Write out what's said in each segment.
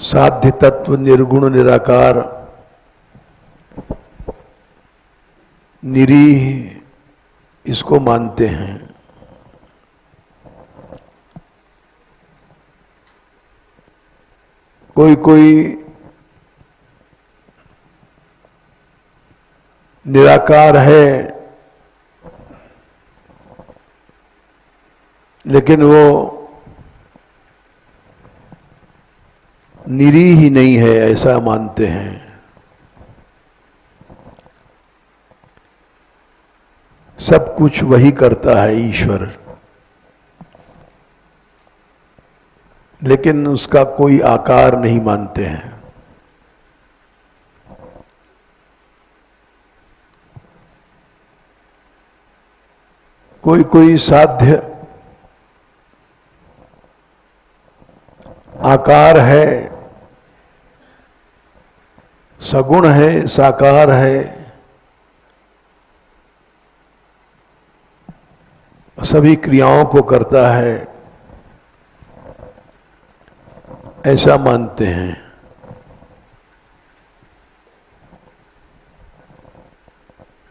साध्य तत्व निर्गुण निराकार निरीह इसको मानते हैं। कोई कोई निराकार है लेकिन वो निरीह ही नहीं है ऐसा मानते हैं। सब कुछ वही करता है ईश्वर, लेकिन उसका कोई आकार नहीं मानते हैं। कोई कोई साध्य आकार है, सगुण है, साकार है, सभी क्रियाओं को करता है, ऐसा मानते हैं।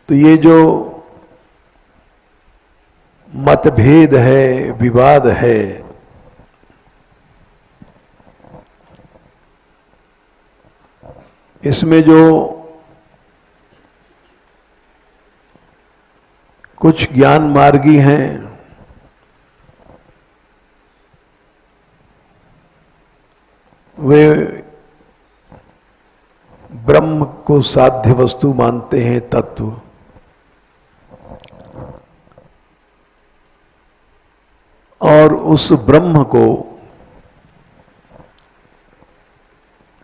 तो ये जो मतभेद है, विवाद है, इसमें जो कुछ ज्ञान मार्गी हैं वे ब्रह्म को साध्य वस्तु मानते हैं, तत्व। और उस ब्रह्म को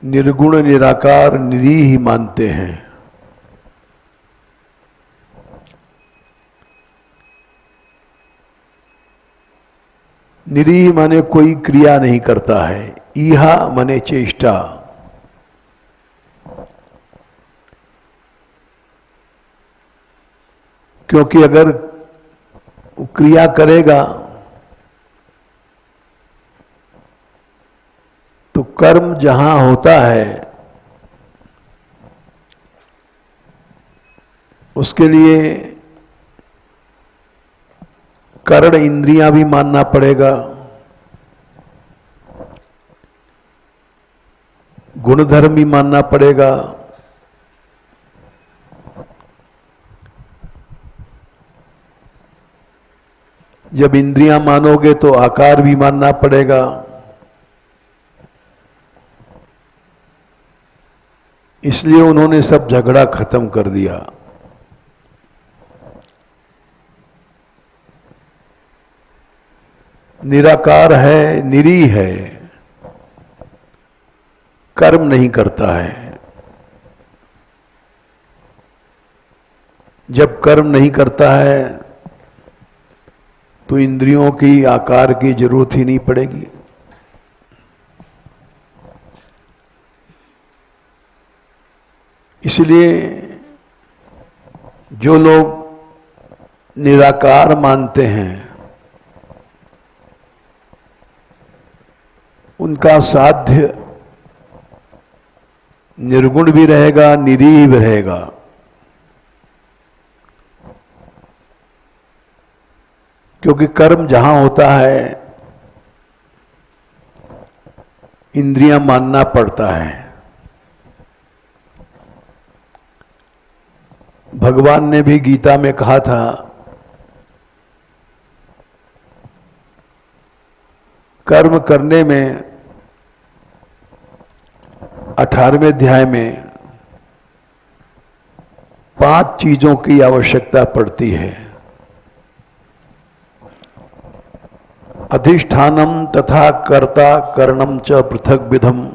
निर्गुण निराकार निरीह मानते हैं। निरीह माने कोई क्रिया नहीं करता है, ईहा माने चेष्टा। क्योंकि अगर क्रिया करेगा तो कर्म जहां होता है उसके लिए कर्ण इंद्रियां भी मानना पड़ेगा, गुणधर्म भी मानना पड़ेगा, जब इंद्रियां मानोगे तो आकार भी मानना पड़ेगा। इसलिए उन्होंने सब झगड़ा खत्म कर दिया। निराकार है, निरीह है, कर्म नहीं करता है। जब कर्म नहीं करता है तो इंद्रियों की आकार की जरूरत ही नहीं पड़ेगी। इसलिए जो लोग निराकार मानते हैं उनका साध्य निर्गुण भी रहेगा, निरीह भी रहेगा। क्योंकि कर्म जहां होता है इंद्रियां मानना पड़ता है। भगवान ने भी गीता में कहा था, कर्म करने में 18वें अध्याय में 5 चीजों की आवश्यकता पड़ती है। अधिष्ठानम तथा कर्ता करणम च पृथक विधम,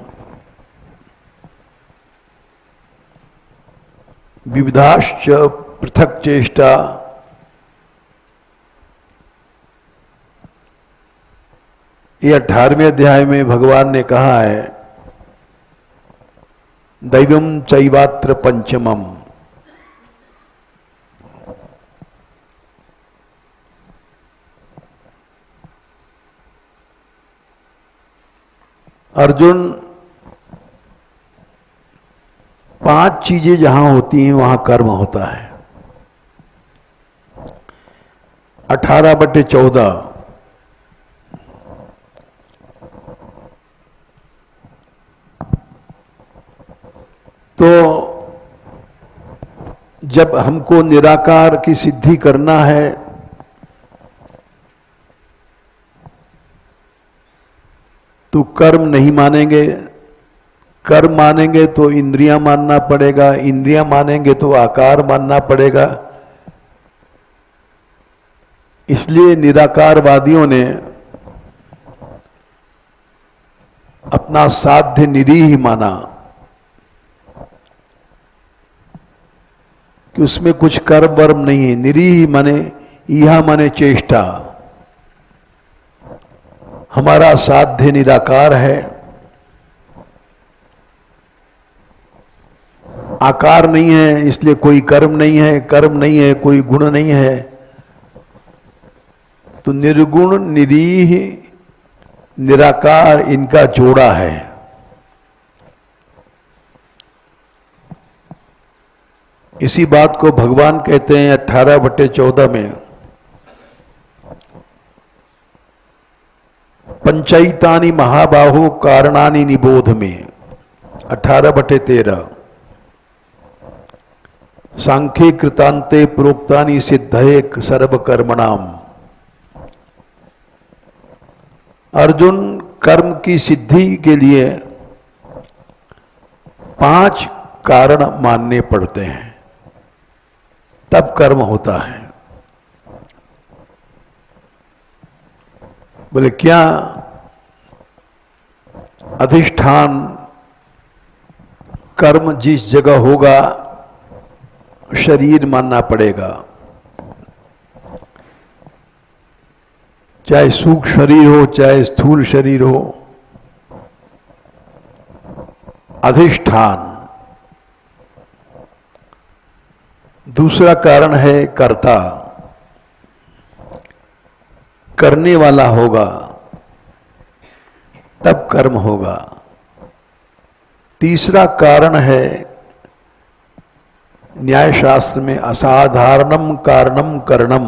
विविधाश्च पृथक चेष्टा, ये 18वें अध्याय में भगवान ने कहा है। दैवम चैवात्र पंचमम, अर्जुन 5 चीजें जहां होती हैं वहां कर्म होता है। 18/14 तो जब हमको निराकार की सिद्धि करना है तो कर्म नहीं मानेंगे, कर्म मानेंगे तो इंद्रियां मानना पड़ेगा, इंद्रियां मानेंगे तो आकार मानना पड़ेगा। इसलिए निराकारवादियों ने अपना साध्य निरीह माना कि उसमें कुछ कर्म वर्म नहीं है। निरीह माने यह माने चेष्टा, हमारा साध्य निराकार है, आकार नहीं है इसलिए कोई कर्म नहीं है, कर्म नहीं है कोई गुण नहीं है। तो निर्गुण निरीह निराकार इनका जोड़ा है। इसी बात को भगवान कहते हैं 18/14 में, पंचैतानि महाबाहो कारणानि निबोध में। 18/13 सांख्ये कृतांते प्रोक्तानि सिद्धये सर्वकर्मणाम। अर्जुन, कर्म की सिद्धि के लिए 5 कारण मानने पड़ते हैं, तब कर्म होता है। बोले क्या? अधिष्ठान कर्म जिस जगह होगा शरीर मानना पड़ेगा, चाहे सूक्ष्म शरीर हो चाहे स्थूल शरीर हो। अधिष्ठान। दूसरा कारण है कर्ता, करने वाला होगा तब कर्म होगा। तीसरा कारण है न्याय शास्त्र में असाधारणम कारणम करणम,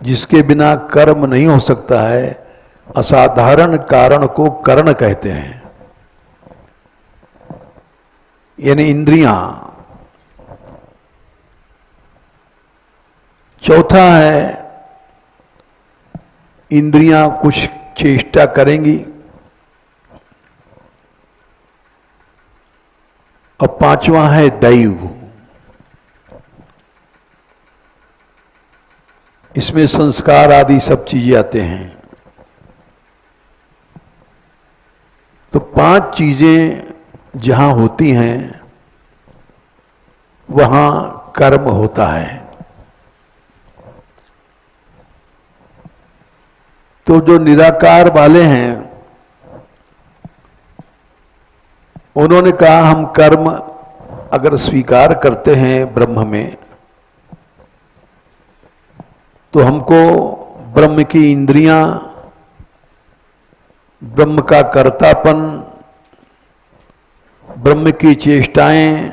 जिसके बिना कर्म नहीं हो सकता है। असाधारण कारण को करण कहते हैं, यानी इंद्रियां। चौथा है इंद्रियां कुछ चेष्टा करेंगी, और पांचवा है दैव। इसमें संस्कार आदि सब चीजें आते हैं। तो 5 चीजें जहां होती हैं वहां कर्म होता है। तो जो निराकार वाले हैं उन्होंने कहा हम कर्म अगर स्वीकार करते हैं ब्रह्म में, तो हमको ब्रह्म की इंद्रियां, ब्रह्म का कर्तापन, ब्रह्म की चेष्टाएं,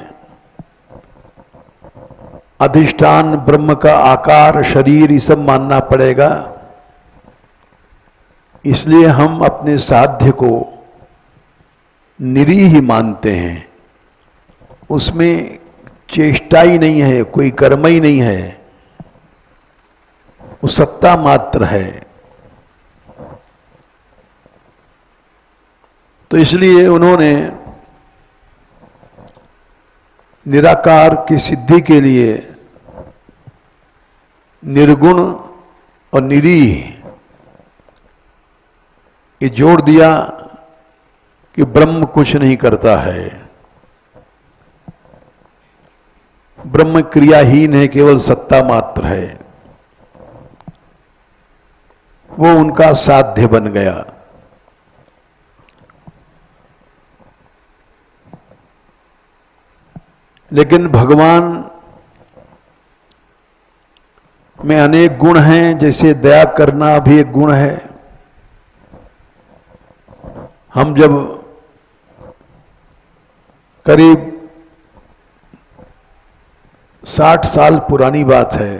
अधिष्ठान ब्रह्म का आकार, शरीर, ये सब मानना पड़ेगा। इसलिए हम अपने साध्य को निरीह मानते हैं, उसमें चेष्टा ही नहीं है, कोई कर्म ही नहीं है, वो सत्ता मात्र है। तो इसलिए उन्होंने निराकार की सिद्धि के लिए निर्गुण और निरीह ये जोड़ दिया कि ब्रह्म कुछ नहीं करता है, ब्रह्म क्रियाहीन है, केवल सत्ता मात्र है। वो उनका साध्य बन गया। लेकिन भगवान में अनेक गुण हैं, जैसे दया करना भी एक गुण है। हम जब करीब 60 साल पुरानी बात है।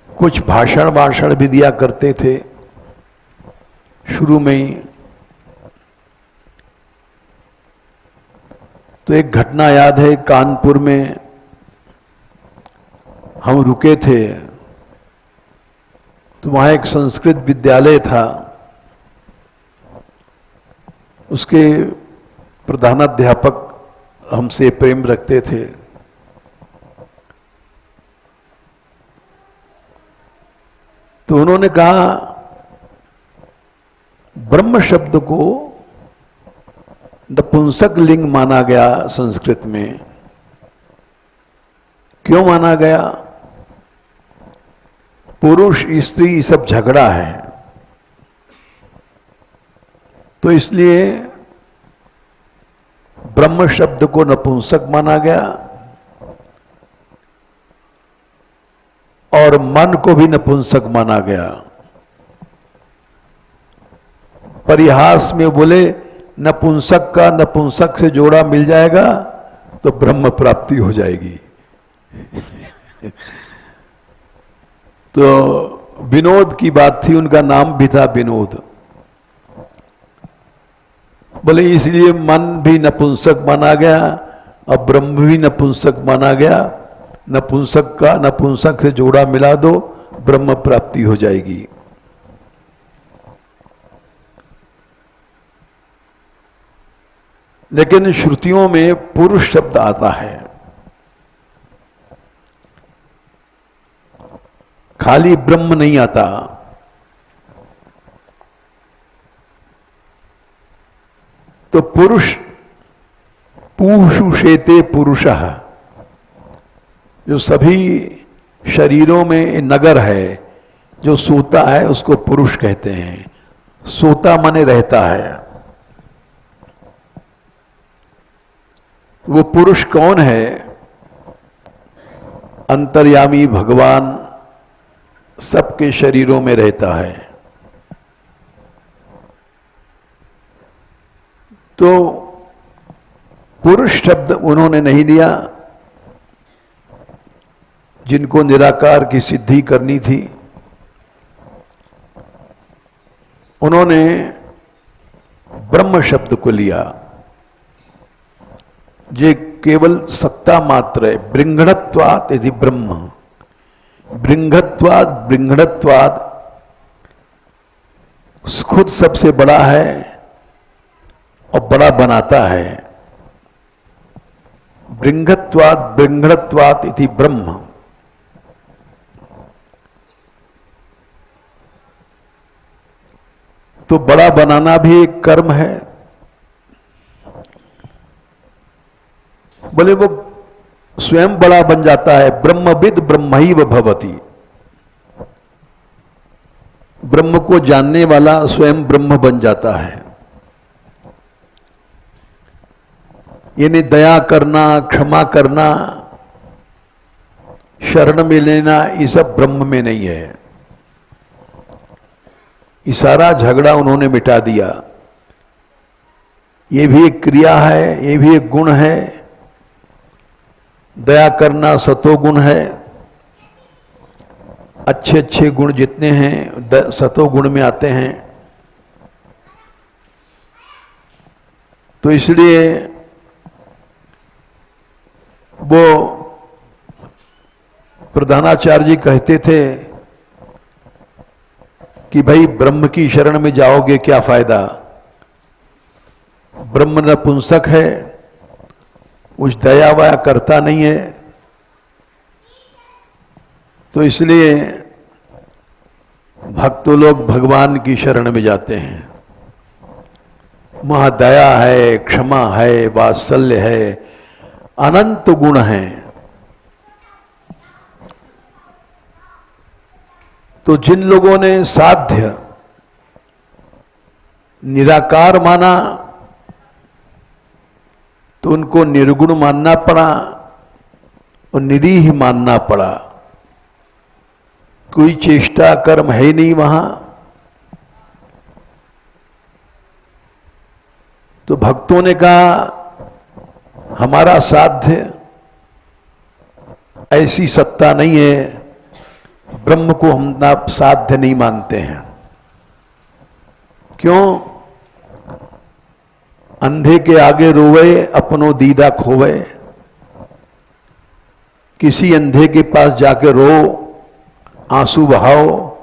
कुछ भाषण भी दिया करते थे शुरू में ही। तो एक घटना याद है, कानपुर में हम रुके थे, तो वहां एक संस्कृत विद्यालय था। उसके प्रधानाध्यापक हमसे प्रेम रखते थे। तो उन्होंने कहा, ब्रह्म शब्द को नपुंसक लिंग माना गया संस्कृत में। क्यों माना गया? पुरुष स्त्री सब झगड़ा है, तो इसलिए ब्रह्म शब्द को नपुंसक माना गया और मन को भी नपुंसक माना गया। परिहास में बोले, नपुंसक का नपुंसक से जोड़ा मिल जाएगा तो ब्रह्म प्राप्ति हो जाएगी। तो विनोद की बात थी, उनका नाम भी था विनोद। बोले इसलिए मन भी नपुंसक माना गया और ब्रह्म भी नपुंसक माना गया। नपुंसक का नपुंसक से जोड़ा मिला दो, ब्रह्म प्राप्ति हो जाएगी। लेकिन श्रुतियों में पुरुष शब्द आता है, खाली ब्रह्म नहीं आता। तो पुरुष, पूषुषेते पुरुषः, जो सभी शरीरों में नगर है, जो सोता है उसको पुरुष कहते हैं। सोता माने रहता है। वो पुरुष कौन है? अंतर्यामी भगवान सबके शरीरों में रहता है। तो पुरुष शब्द उन्होंने नहीं लिया। जिनको निराकार की सिद्धि करनी थी, उन्होंने ब्रह्म शब्द को लिया। ये केवल सत्ता मात्र है। बृंघणत्वात् यदि ब्रह्म, बृंघत्वाद बृंघणत्वाद खुद सबसे बड़ा है और बड़ा बनाता है। बृंघत्वाद बृंघणत्वात् इति ब्रह्म। तो बड़ा बनाना भी एक कर्म है। बोले वो स्वयं बड़ा बन जाता है। ब्रह्मविद ब्रह्मैव भवति। ब्रह्म को जानने वाला स्वयं ब्रह्म बन जाता है। यानी दया करना, क्षमा करना, शरण में लेना, ये सब ब्रह्म में नहीं है। ये सारा झगड़ा उन्होंने मिटा दिया। ये भी एक क्रिया है, ये भी एक गुण है। दया करना सतोगुण है। अच्छे अच्छे गुण जितने हैं सतोगुण में आते हैं। तो इसलिए वो प्रधानाचार्य जी कहते थे कि भाई ब्रह्म की शरण में जाओगे क्या फायदा? ब्रह्म नपुंसक है, कुछ दया वया करता नहीं है। तो इसलिए भक्त लोग भगवान की शरण में जाते हैं। वहां दया है, क्षमा है, वात्सल्य है, अनंत गुण हैं। तो जिन लोगों ने साध्य निराकार माना तो उनको निर्गुण मानना पड़ा और निरीह मानना पड़ा। कोई चेष्टा कर्म है नहीं वहां। भक्तों ने कहा हमारा साध्य ऐसी सत्ता नहीं है, ब्रह्म को हम ना साध्य नहीं मानते हैं। क्यों? अंधे के आगे रोवे अपनो दीदा खोवे। किसी अंधे के पास जाके रो, आंसू बहाओ,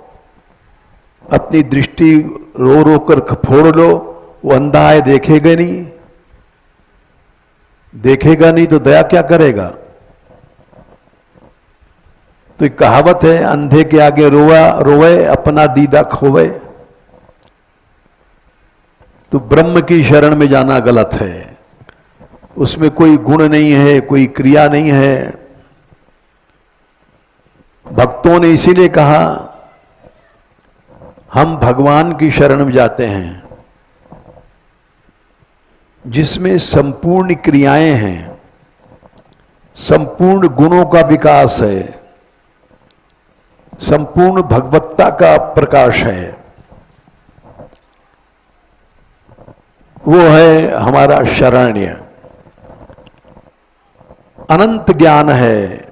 अपनी दृष्टि रो रो कर फोड़ लो, वो अंधा है देखेगा नहीं, देखेगा नहीं तो दया क्या करेगा? तो एक कहावत है, अंधे के आगे रोवे अपना दीदा खोवे। तो ब्रह्म की शरण में जाना गलत है। उसमें कोई गुण नहीं है, कोई क्रिया नहीं है। भक्तों ने इसीलिए कहा हम भगवान की शरण में जाते हैं जिसमें संपूर्ण क्रियाएं हैं, संपूर्ण गुणों का विकास है, संपूर्ण भगवत्ता का प्रकाश है। वो है हमारा शरण्य। अनंत ज्ञान है,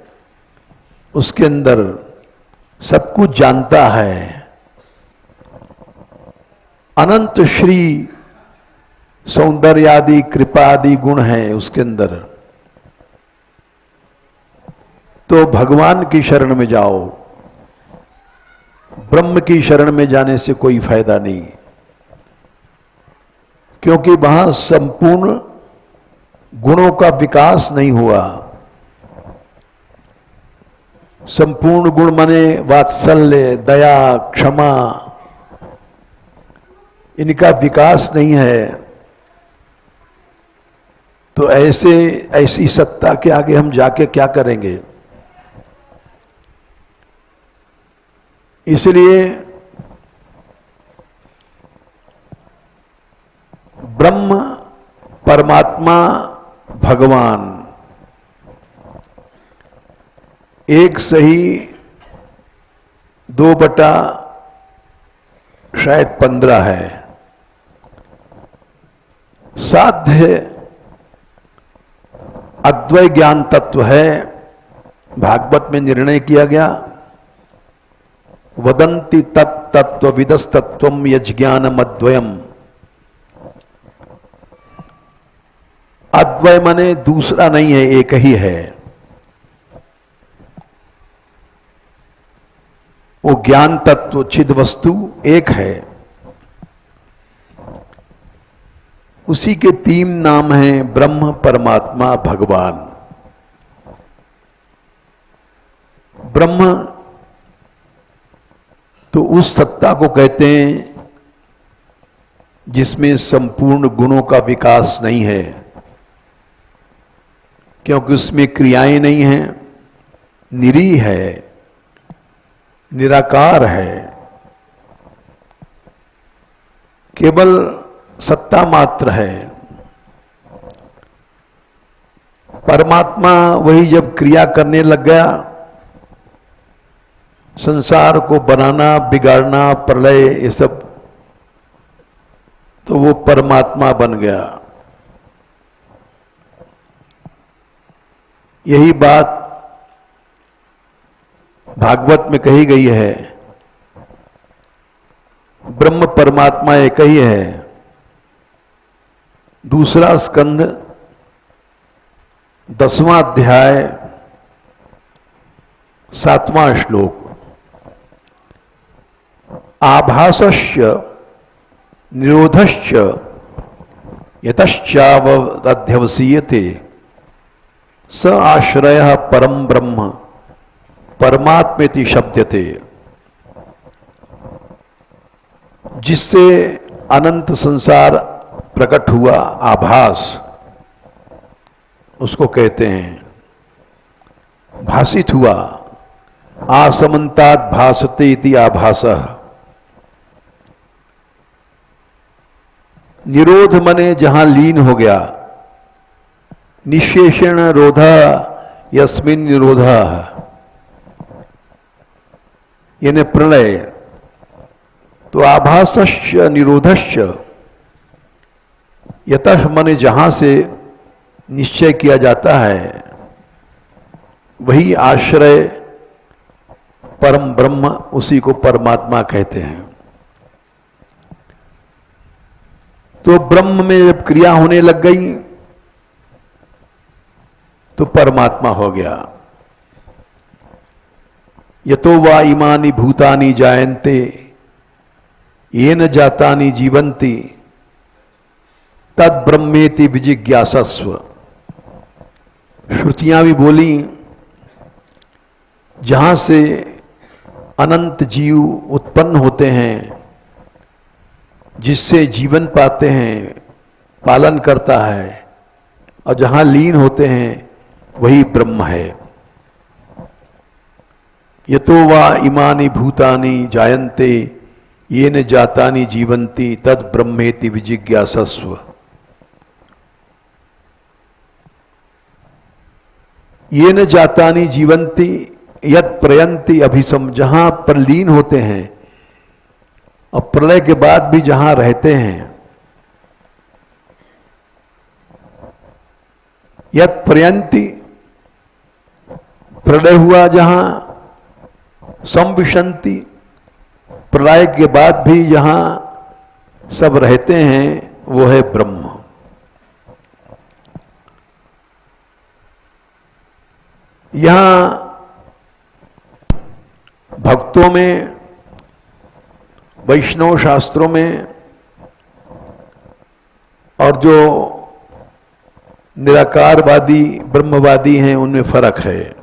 उसके अंदर सब कुछ जानता है। अनंत श्री सौंदर्य आदि कृपा आदि गुण है उसके अंदर। तो भगवान की शरण में जाओ, ब्रह्म की शरण में जाने से कोई फायदा नहीं, क्योंकि वहां संपूर्ण गुणों का विकास नहीं हुआ। संपूर्ण गुण माने वात्सल्य, दया, क्षमा, इनका विकास नहीं है। तो ऐसी सत्ता के आगे हम जाके क्या करेंगे? इसलिए ब्रह्म, परमात्मा, भगवान एक सही 2/15 है। साध्य अद्वैत ज्ञान तत्व है। भागवत में निर्णय किया गया, वदंति तत्व विदस्तत्वम यज्ञानम अद्वयम। अद्वय माने दूसरा नहीं है, एक ही है। वो ज्ञान तत्व चिद वस्तु एक है। उसी के 3 नाम हैं, ब्रह्म, परमात्मा, भगवान। ब्रह्म तो उस सत्ता को कहते हैं जिसमें संपूर्ण गुणों का विकास नहीं है, क्योंकि उसमें क्रियाएं नहीं हैं, निरीह है, निराकार है, केवल सत्ता मात्र है। परमात्मा वही जब क्रिया करने लग गया, संसार को बनाना, बिगाड़ना, प्रलय, ये सब, तो वो परमात्मा बन गया। यही बात भागवत में कही गई है, ब्रह्म परमात्मा एक ही है। दूसरा स्कंद 10वां अध्याय 7वां श्लोक। आभासस्य निरोधश्च यतश्चावध्यवसीयते स आश्रयः परम ब्रह्म परमात्मेति शब्दते। जिससे अनंत संसार प्रकट हुआ, आभास उसको कहते हैं। भासित हुआ, आसमन्तात् भासते इति आभासः। निरोध मने जहां लीन हो गया, निशेषण रोधा यस्मिन् निरोधा, यानी प्रलय। तो आभासश्च निरोधश्च, यतः माने जहां से निश्चय किया जाता है वही आश्रय परम ब्रह्म, उसी को परमात्मा कहते हैं। तो ब्रह्म में जब क्रिया होने लग गई तो परमात्मा हो गया। यतो वा इमानि भूतानि जायन्ते येन जातानि जीवन्ति तद ब्रह्मेति विजिज्ञासस्व। श्रुतियां भी बोली, जहां से अनंत जीव उत्पन्न होते हैं, जिससे जीवन पाते हैं, पालन करता है, और जहां लीन होते हैं वही ब्रह्म है। यतो वा इमानि भूतानि जायन्ते येन जातानि जीवन्ति तद ब्रह्मेति विजिज्ञासस्व। येन जातानि जीवन्ति यत् प्रयन्ति अभिसम। जहां पर लीन होते हैं और प्रलय के बाद भी जहां रहते हैं, यत् प्रयन्ति प्रलय हुआ जहां, संविशन्ति प्रलय के बाद भी जहां सब रहते हैं वो है ब्रह्म। यहां भक्तों में, वैष्णव शास्त्रों में और जो निराकारवादी ब्रह्मवादी हैं उनमें फर्क है।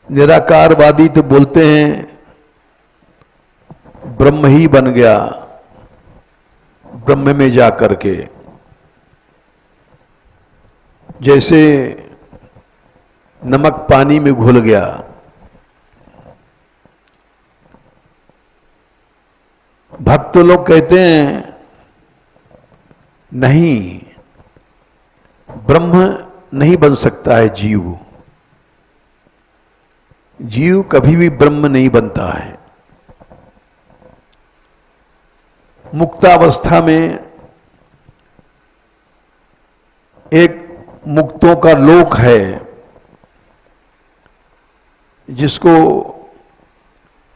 निराकारवादी तो बोलते हैं ब्रह्म ही बन गया ब्रह्म में जा करके, जैसे नमक पानी में घुल गया। भक्त लोग कहते हैं नहीं, ब्रह्म नहीं बन सकता है जीव। जीव कभी भी ब्रह्म नहीं बनता है। मुक्तावस्था में एक मुक्तों का लोक है जिसको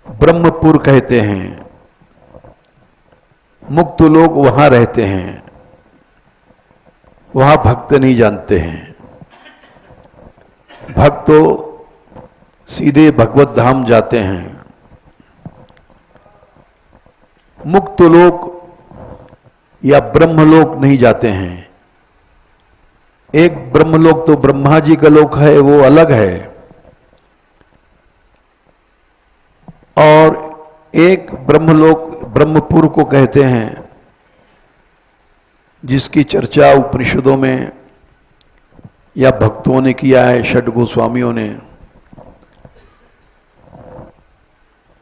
ब्रह्मपुर कहते हैं। मुक्त लोग वहां रहते हैं, वहां भक्त नहीं जानते हैं। भक्त तो सीधे भगवत धाम जाते हैं। मुक्त लोक या ब्रह्मलोक नहीं जाते हैं। एक ब्रह्मलोक तो ब्रह्मा जी का लोक है, वो अलग है, और एक ब्रह्मलोक ब्रह्मपुर को कहते हैं, जिसकी चर्चा उपनिषदों में या भक्तों ने किया है, षट गोस्वामियों ने,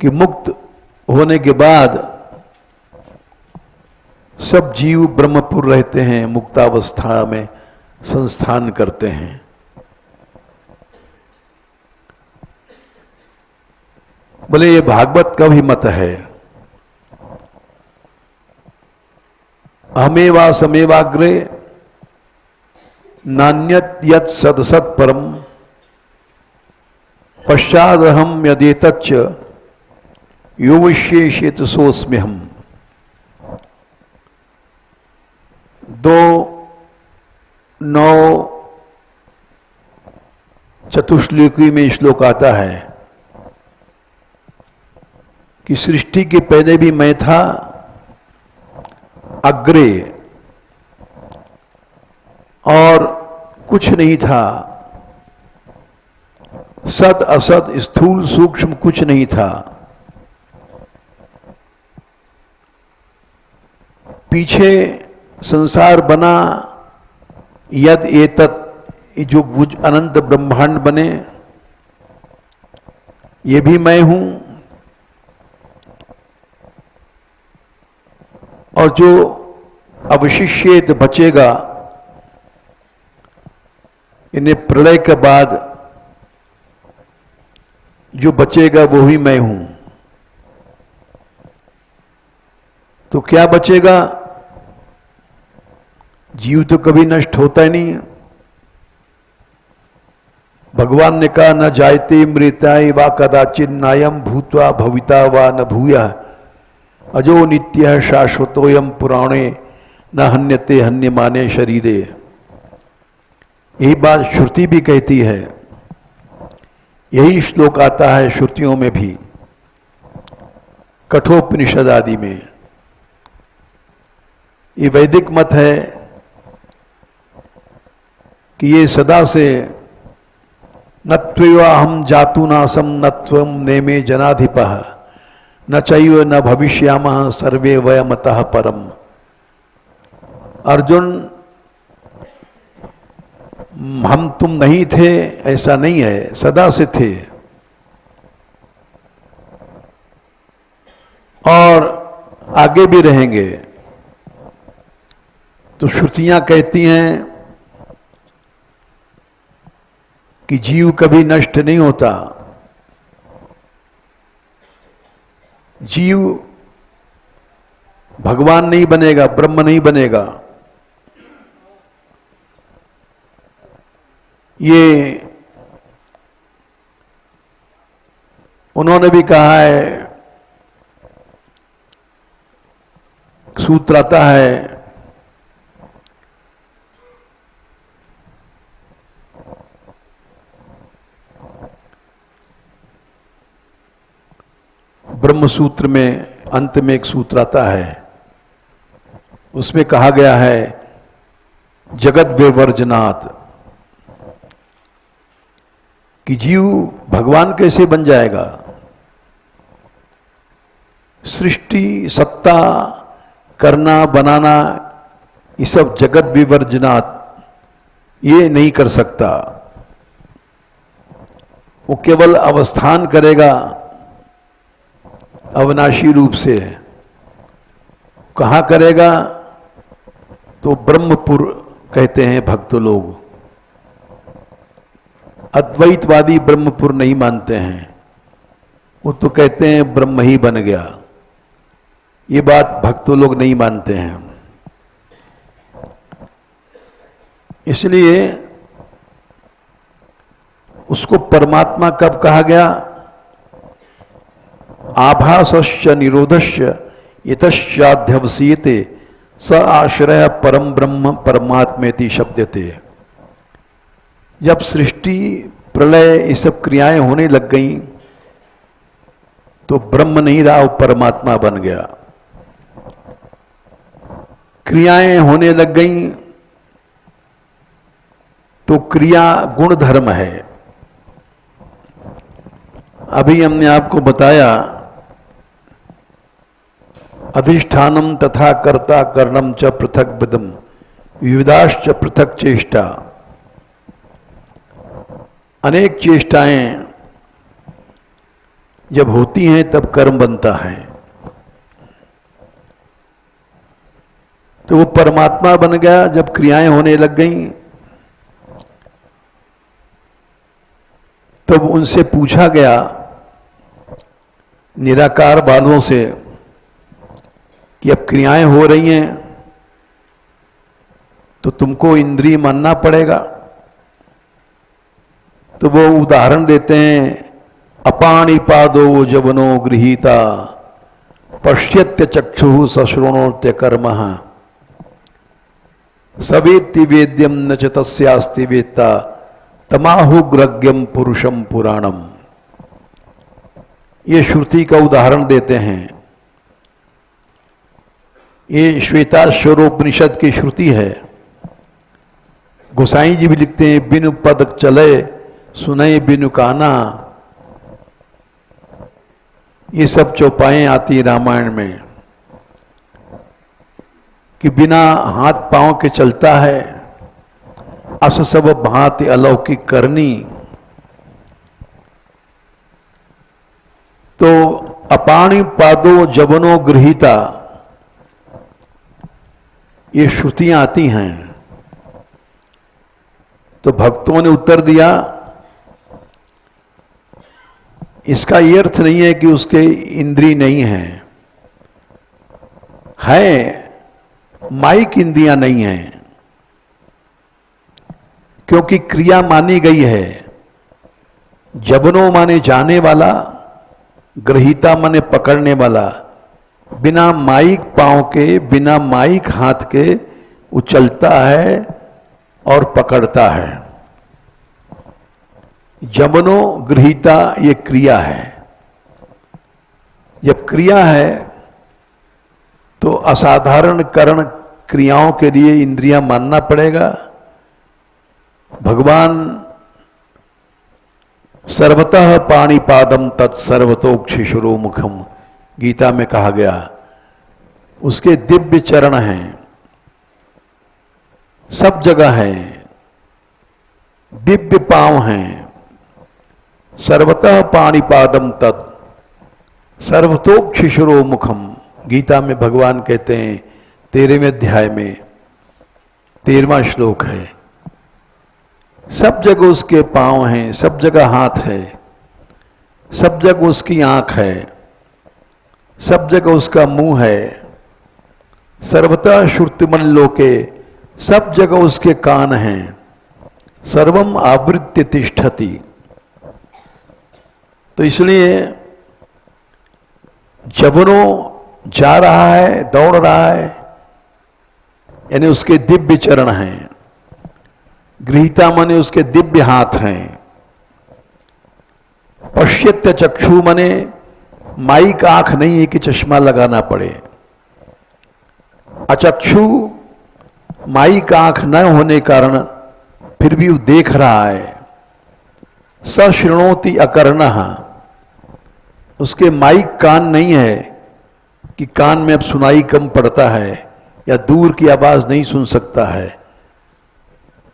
कि मुक्त होने के बाद सब जीव ब्रह्मपुर रहते हैं, मुक्तावस्था में संस्थान करते हैं। बोले ये भागवत का भी मत है। अहमेवा समेवाग्रे नान्यत यत् सदसत् परम पश्चादहम यदेतच्च यो विशेषेत सोऽस्म्यहम्। 2:9 चतुश्लोकी में श्लोक आता है कि सृष्टि के पहले भी मैं था, अग्रे, और कुछ नहीं था, सत असत स्थूल सूक्ष्म कुछ नहीं था। पीछे संसार बना, यद एतत्, जो अनंत ब्रह्मांड बने, ये भी मैं हूं। और जो अवशिष्येत बचेगा, इन्हें प्रलय के बाद जो बचेगा वो भी मैं हूं। तो तो क्या बचेगा? जीव तो कभी नष्ट होता ही नहीं। भगवान ने कहा न जायते मृताय वा कदाचिन नायम भूत्वा भविता वा न भूयः अजो नित्यः शाश्वतोयम पुराणे न हन्यते हन्यमाने शरीरे। यही बात श्रुति भी कहती है, यही श्लोक आता है श्रुतियों में भी, कठोपनिषद आदि में। ये वैदिक मत है कि ये सदा से नत्वैव हम जातुनासम नत्वम नेमे जनाधिपः न चैव न भविष्यामः सर्वे वयमतः परम। अर्जुन, हम तुम नहीं थे ऐसा नहीं है, सदा से थे और आगे भी रहेंगे। तो श्रुतियां कहती हैं कि जीव कभी नष्ट नहीं होता। जीव भगवान नहीं बनेगा, ब्रह्म नहीं बनेगा। ये उन्होंने भी कहा है, सूत्र आता है ब्रह्म सूत्र में, अंत में एक सूत्र आता है, उसमें कहा गया है जगत विवर्जनात्, कि जीव भगवान कैसे बन जाएगा? सृष्टि, सत्ता करना, बनाना, ये सब जगत विवर्जनात्, ये नहीं कर सकता। वो केवल अवस्थान करेगा अविनाशी रूप से। कहाँ करेगा? तो ब्रह्मपुर कहते हैं भक्त लोग। अद्वैतवादी ब्रह्मपुर नहीं मानते हैं, वो तो कहते हैं ब्रह्म ही बन गया। ये बात भक्त लोग नहीं मानते हैं। इसलिए उसको परमात्मा कब कहा गया? आभासश्च निरोधश्च यतश्चाध्यवसीयते स आश्रय परम ब्रह्म परमात्मेति शब्दते। जब सृष्टि, प्रलय, ये सब क्रियाएं होने लग गई तो ब्रह्म नहीं रहा, वो परमात्मा बन गया। क्रियाएं होने लग गई तो क्रिया गुण धर्म है। अभी हमने आपको बताया अधिष्ठानम तथा कर्ता कर्णम च पृथक विदम विविधाश्च पृथक चेष्टा। अनेक चेष्टाएं जब होती हैं तब कर्म बनता है। तो वो परमात्मा बन गया जब क्रियाएं होने लग गईं। तब उनसे पूछा गया, निराकार वालों से, कि अब क्रियाएं हो रही हैं तो तुमको इंद्रिय मानना पड़ेगा। तो वो उदाहरण देते हैं, अपाणिपादो जवनो गृहीता पश्यत्य चक्षुः सश्रुणोत्य कर्मः सवेत्ति वेद्यम न च तस्यास्ति वेत्ता तमाहुग्रज्ञम पुरुषम पुराणम। ये श्रुति का उदाहरण देते हैं। ये श्वेताश्वरोपनिषद की श्रुति है। गोसाई जी भी लिखते हैं, बिनु पद चले सुनय बिनु काना। ये सब चौपाएं आती रामायण में कि बिना हाथ पांव के चलता है, अस सब भांति अलौकिक करनी। तो अपाणि पादो जवनो गृहीता, ये श्रुतियां आती हैं। तो भक्तों ने उत्तर दिया, इसका ये अर्थ नहीं है कि उसके इंद्रिय नहीं है, है, माइक इंद्रियां नहीं है, क्योंकि क्रिया मानी गई है। जबनो माने जाने वाला, ग्रहीता माने पकड़ने वाला। बिना माइक पांव के, बिना माइक हाथ के उछलता है और पकड़ता है। जबनो गृहीता ये क्रिया है। जब क्रिया है तो असाधारण करण क्रियाओं के लिए इंद्रियां मानना पड़ेगा। भगवान सर्वतः पाणिपादम तत्सर्वतोक्षिशुरो मुखम, गीता में कहा गया। उसके दिव्य चरण हैं, सब जगह हैं, दिव्य पांव हैं। सर्वतः पाणिपादम तत् सर्वतोक्षिशुरो मुखम, गीता में भगवान कहते हैं 13वें अध्याय में 13वां श्लोक है। सब जगह उसके पांव हैं, सब जगह हाथ है, सब जगह उसकी आंख है, सब जगह उसका मुंह है। सर्वतः श्रुतिमन लोके, सब जगह उसके कान हैं। सर्वम आवृत्य तिष्ठति। तो इसलिए जबनो जा रहा है, दौड़ रहा है, यानी उसके दिव्य चरण हैं। गृहीता माने उसके दिव्य हाथ हैं। पश्यत्य चक्षु माने माइक आंख नहीं है कि चश्मा लगाना पड़े। अचक्षु माइक आंख न होने कारण फिर भी वो देख रहा है। सशृणोति अकर्णः, उसके माइक कान नहीं है कि कान में अब सुनाई कम पड़ता है या दूर की आवाज नहीं सुन सकता है।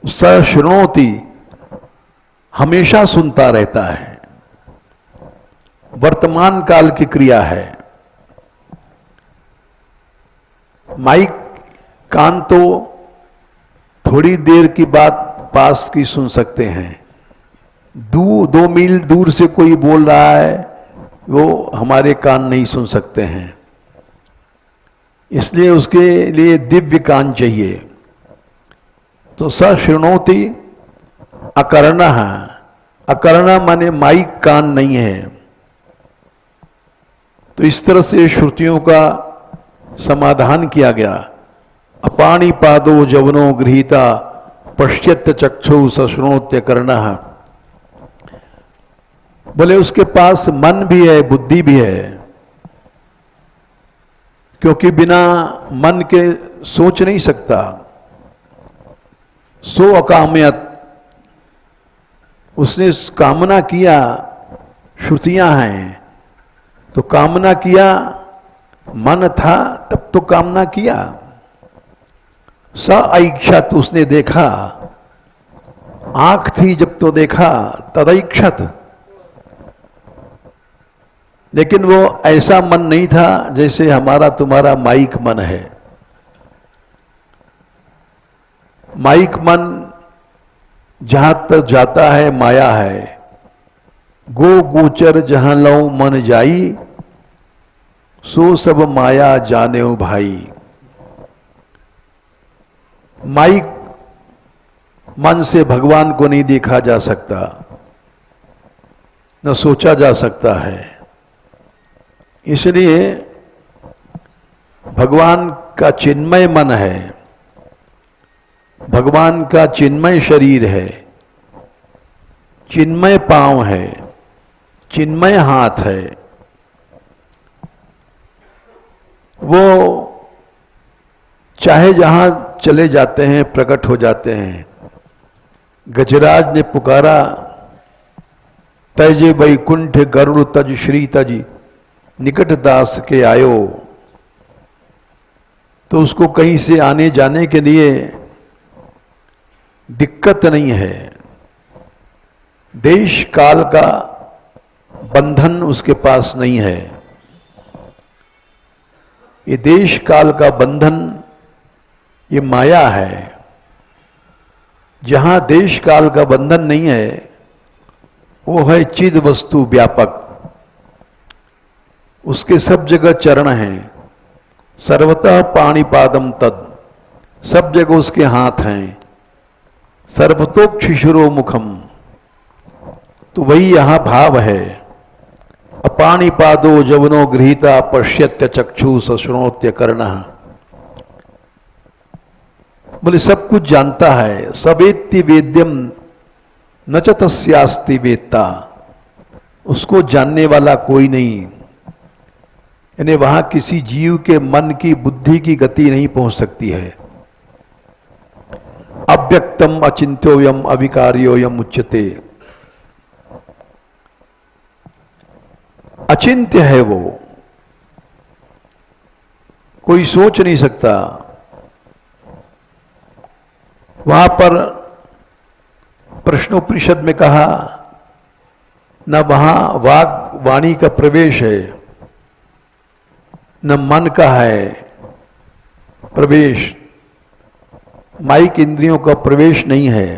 सशृणोति, हमेशा सुनता रहता है। वर्तमान काल की क्रिया है। माइक कान तो थोड़ी देर की बात पास की सुन सकते हैं। 2 मील दूर से कोई बोल रहा है, वो hमारे कान नहीं सुन सकते हैं। इसलिए उसके लिए दिव्य कान चाहिए। तो सशृणोति अकर्णः, अकर्ण माने माइक कान नहीं है। तो इस तरह से श्रुतियों का समाधान किया गया। अपाणि पादो जवनो गृहीता पश्यत चक्षु सशृणोत्य कर्णः। बोले उसके पास मन भी है, बुद्धि भी है, क्योंकि बिना मन के सोच नहीं सकता। सो अकाम्यत, उसने कामना किया। श्रुतियां हैं तो कामना किया, मन था तब तो कामना किया। स ऐक्षत, उसने देखा। आंख थी जब तो देखा, तदैक्षत। लेकिन वो ऐसा मन नहीं था जैसे हमारा तुम्हारा माइक मन है। माइक मन जहां तक जाता है माया है। गो गोचर जहां लौ मन जाई, सो सब माया जाने भाई। माइक मन से भगवान को नहीं देखा जा सकता, न सोचा जा सकता है। इसलिए भगवान का चिन्मय मन है, भगवान का चिन्मय शरीर है, चिन्मय पांव है, चिन्मय हाथ है। वो चाहे जहां चले जाते हैं प्रकट हो जाते हैं। गजराज ने पुकारा, तजे वैकुंठ गरुड़ तज श्री तज निकट दास के आयो। तो उसको कहीं से आने जाने के लिए दिक्कत नहीं है। देश काल का बंधन उसके पास नहीं है। ये देश काल का बंधन ये माया है। जहां देश काल का बंधन नहीं है वो है चिद वस्तु व्यापक। उसके सब जगह चरण हैं, सर्वतः पाणिपादम तद, सब जगह उसके हाथ हैं। सर्वतोक्षिशिरो मुखम, तो वही यहां भाव है। अपाणिपादो जवनो गृहीता पश्यत्य चक्षु सशृणोत्य कर्णः, बोले सब कुछ जानता है। सवेत्ति वेद्यम न च तस्यास्ति वेत्ता, उसको जानने वाला कोई नहीं। यानी वहां किसी जीव के मन की बुद्धि की गति नहीं पहुंच सकती है। अव्यक्तम अचिंत्योयम अविकार्योयम उच्यते, अचिंत्य है वो, कोई सोच नहीं सकता। वहां पर प्रश्नोपनिषद में कहा न वहां वाग वाणी का प्रवेश है, न मन का है प्रवेश, माइक इंद्रियों का प्रवेश नहीं है।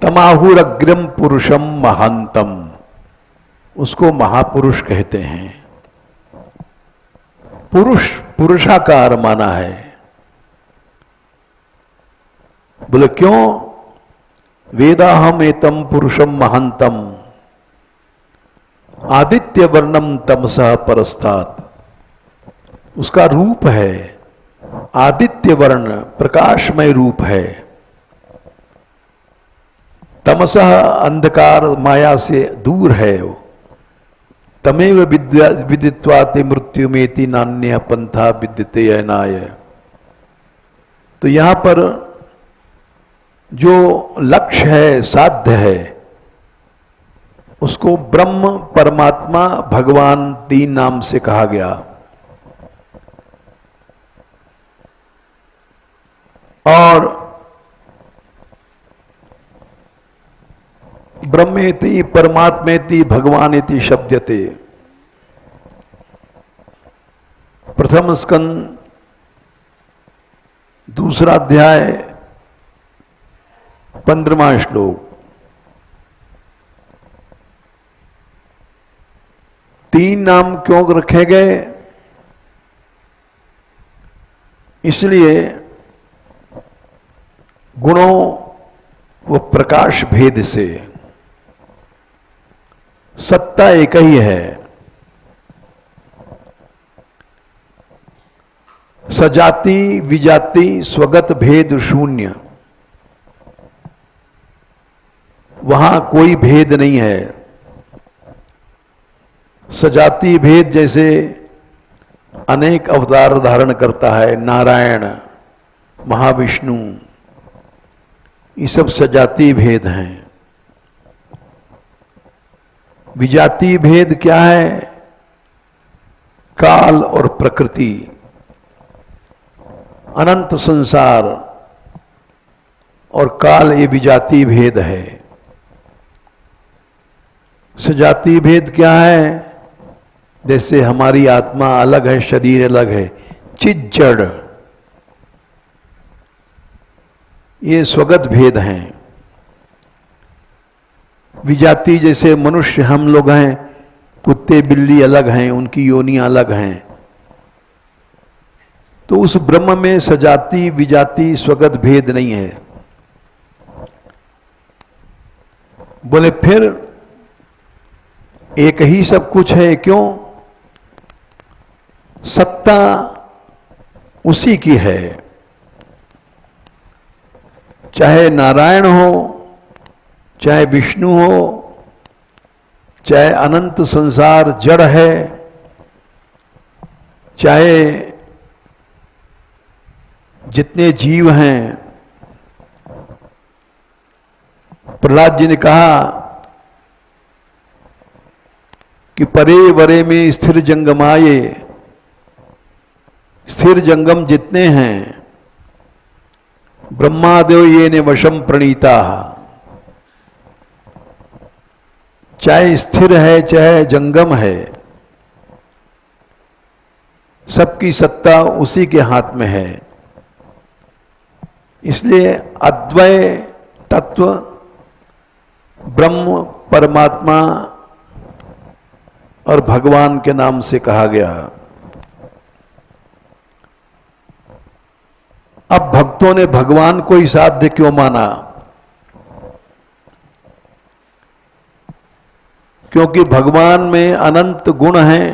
तमाहुरग्रम पुरुषम महांतम, उसको महापुरुष कहते हैं। पुरुष पुरुषाकार माना है। बोले क्यों? वेदाहम एतम पुरुषम महांतम आदित्य वर्णम तमसः परस्तात्, उसका रूप है आदित्य वर्ण, प्रकाशमय रूप है। तमसः अंधकार माया से दूर है। तमेव विदित्वाते मृत्युमेति नान्य पंथा विद्यते अनाय। तो यहां पर जो लक्ष्य है, साध्य है, उसको ब्रह्म, परमात्मा, भगवान तीन नाम से कहा गया। और ब्रह्मेति परमात्मेति भगवानेति शब्दते। प्रथम स्कंद दूसरा अध्याय 15वां श्लोक। तीन नाम क्यों रखे गए? इसलिए गुणों व प्रकाश भेद से। सत्ता एक ही है। सजाति विजाति स्वगत भेद शून्य, वहां कोई भेद नहीं है। सजाति भेद जैसे अनेक अवतार धारण करता है, नारायण, महाविष्णु, ये सब सजाति भेद हैं। विजाति भेद क्या है? काल और प्रकृति, अनंत संसार और काल, ये विजाति भेद है। सजाति भेद क्या है? जैसे हमारी आत्मा अलग है, शरीर अलग है, चित जड़, ये स्वगत भेद हैं। विजाति जैसे मनुष्य हम लोग हैं, कुत्ते बिल्ली अलग हैं, उनकी योनियां अलग हैं। तो उस ब्रह्म में सजाति विजाति स्वगत भेद नहीं है। बोले फिर एक ही सब कुछ है, क्यों? सत्ता उसी की है। चाहे नारायण हो, चाहे विष्णु हो, चाहे अनंत संसार जड़ है, चाहे जितने जीव हैं। प्रहलाद जी ने कहा कि परे वरे में स्थिर जंगमाये, स्थिर जंगम जितने हैं, ब्रह्मादेव ये ने वशम प्रणीता। चाहे स्थिर है चाहे जंगम है, सबकी सत्ता उसी के हाथ में है। इसलिए अद्वय तत्व ब्रह्म, परमात्मा और भगवान के नाम से कहा गया। अब भक्तों ने भगवान को ही साध्य क्यों माना? क्योंकि भगवान में अनंत गुण हैं,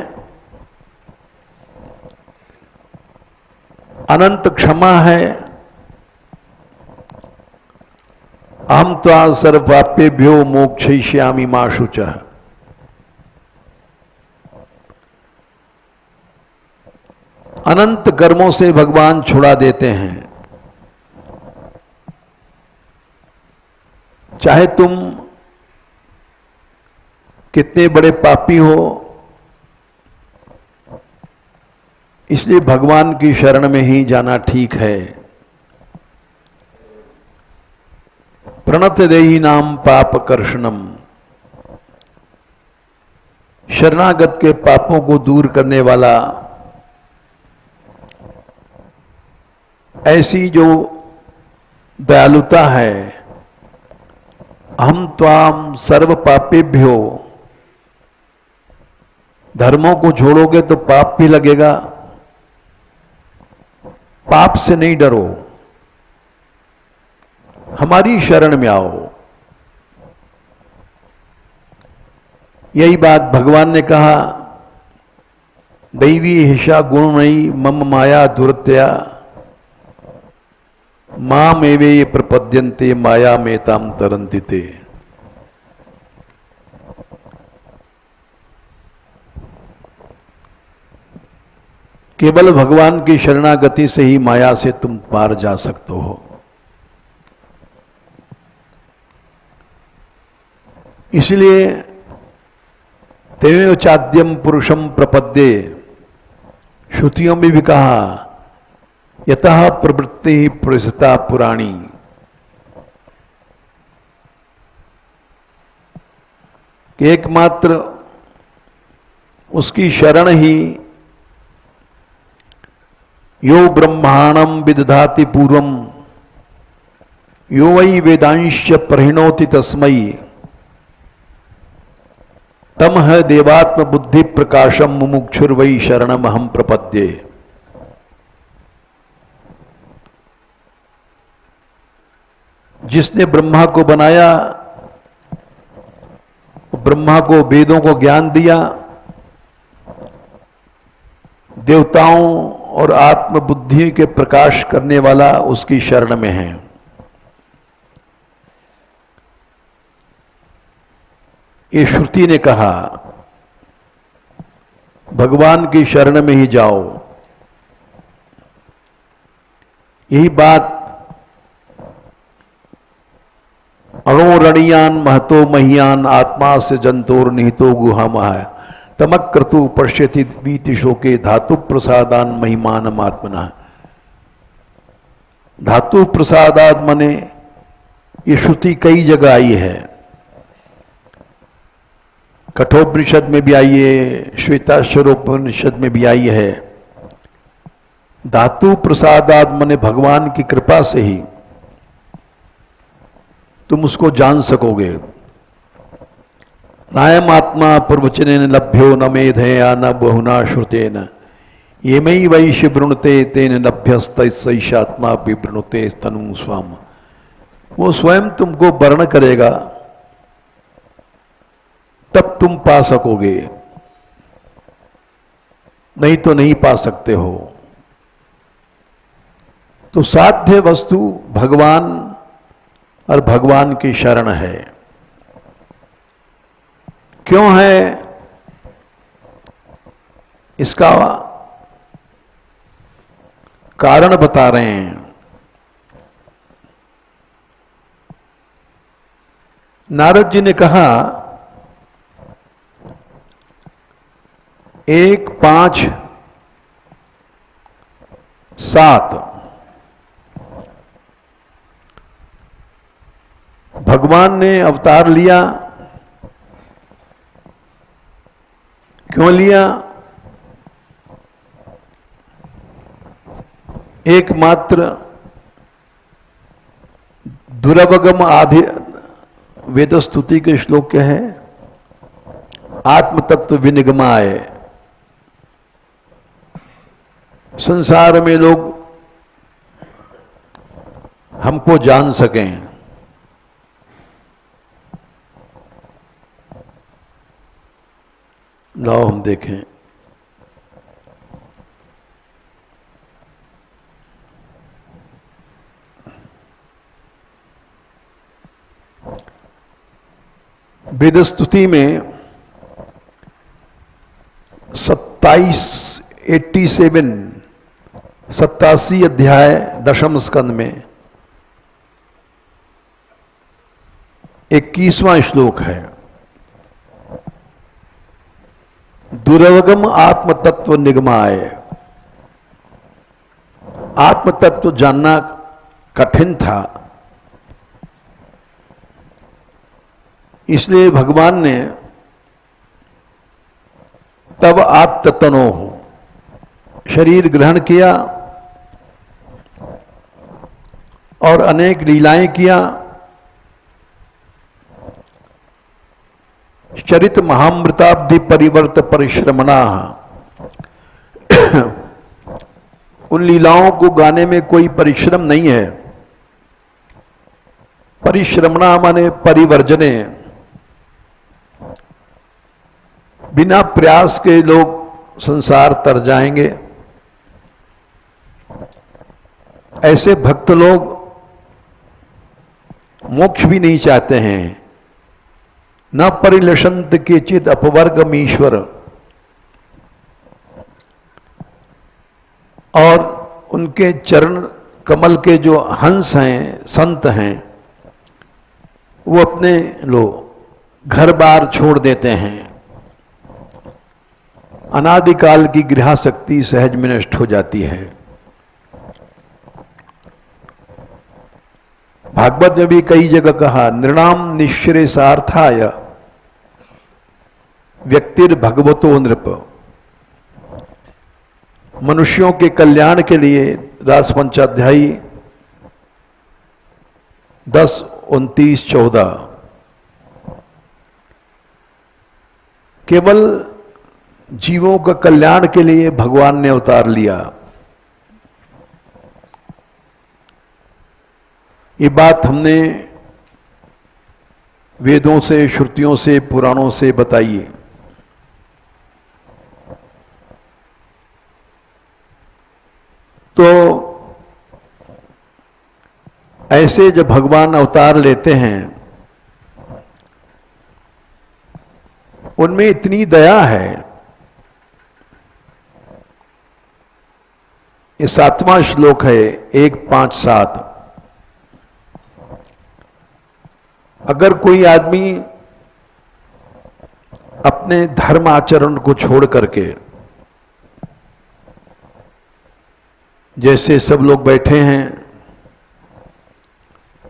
अनंत क्षमा है। अहम त्वा सर्वपापेभ्यो मोक्षयिष्यामि मा शुचः। अनंत कर्मों से भगवान छुड़ा देते हैं। चाहे तुम कितने बड़े पापी हो, इसलिए भगवान की शरण में ही जाना ठीक है। प्रणत देहि नाम पाप कर्षणम, शरणागत के पापों को दूर करने वाला, ऐसी जो दयालुता है। हम त्वाम सर्व पापेभ्यो, धर्मों को छोड़ोगे तो पाप भी लगेगा, पाप से नहीं डरो, हमारी शरण में आओ। यही बात भगवान ने कहा, दैवी हिषा गुणमयी मम माया दुरत्या माम एवे प्रपद्यन्ते माया मेताम तरन्ति ते। केवल भगवान की शरणागति से ही माया से तुम पार जा सकते हो। इसलिए तेमेव चाद्यम पुरुषम प्रपद्ये, श्रुतियों में भी कहा यतः प्रवृत्ति पुरुषता पुराणी। कि एकमात्र उसकी शरण ही यो ब्रह्मांडम विदधाति पूर्वम यो वै वेदांश प्रहिणोति तस्मै तम है देवात्म बुद्धि प्रकाशम मुमुक्षुर्वै शरणम हम प्रपद्ये। जिसने ब्रह्मा को बनाया, ब्रह्मा को वेदों को ज्ञान दिया, देवताओं और आत्मबुद्धि के प्रकाश करने वाला उसकी शरण में है। ये श्रुति ने कहा भगवान की शरण में ही जाओ। यही बात अणोरणीयान महतो महियान आत्मा से जंतोर निहितो गुहामः तमक्रतु पश्यति वीति शोके धातु प्रसादान महिमान आत्मना। धातु प्रसादात मने ये श्रुति कई जगह आई है। कठोपनिषद में भी आई है, श्वेताश्वरोपनिषद में भी आई है। धातु प्रसादात मने भगवान की कृपा से ही तुम उसको जान सकोगे। नायम आत्मा प्रवचनेन लभ्यो न मेधया न बहुना श्रुतेन ये मई वैश्य वृणुते तेन लभ्यस्तैषात्मा विवृणुते तनु स्वाम। वो स्वयं तुमको वर्ण करेगा तब तुम पा सकोगे, नहीं तो नहीं पा सकते हो। तो साध्य वस्तु भगवान और भगवान की शरण है। क्यों है इसका कारण बता रहे हैं। नारद जी ने कहा 1, 5, 7 भगवान ने अवतार लिया। क्यों लिया? एकमात्र दुर्वगम आधि वेद स्तुति के श्लोक क्या है? आत्म तत्व विनिगमाय। संसार में लोग हमको जान सकें। लाओ हम देखें। वेद स्तुति में 87 अध्याय दशम स्कंद में 21वां श्लोक है। दुर्वगम आत्म तत्व निगमाय। आत्म तत्व जानना कठिन था, इसलिए भगवान ने तब आप तत्नो हो शरीर ग्रहण किया और अनेक लीलाएं किया। चरित महामृताब्धि परिवर्त परिश्रमणा। उन लीलाओं को गाने में कोई परिश्रम नहीं है। परिश्रमणा माने परिवर्जने। बिना प्रयास के लोग संसार तर जाएंगे। ऐसे भक्त लोग मोक्ष भी नहीं चाहते हैं। न परिलषंत के चित अपवर्गमीश्वर। और उनके चरण कमल के जो हंस हैं, संत हैं, वो अपने लोग घर बार छोड़ देते हैं। अनादिकाल की गृहासक्ति सहज में नष्ट हो जाती है। भागवत में भी कई जगह कहा, नृणाम निःश्रेयसार्थाय व्यक्तिर भगवतो नृप। मनुष्यों के कल्याण के लिए रास पंचाध्यायी 10, 29, 14 केवल जीवों का कल्याण के लिए भगवान ने अवतार लिया। ये बात हमने वेदों से, श्रुतियों से, पुराणों से बताई है। तो ऐसे जब भगवान अवतार लेते हैं, उनमें इतनी दया है। ये 7वां श्लोक है, 1, 5, 7। अगर कोई आदमी अपने धर्म आचरण को छोड़ करके, जैसे सब लोग बैठे हैं,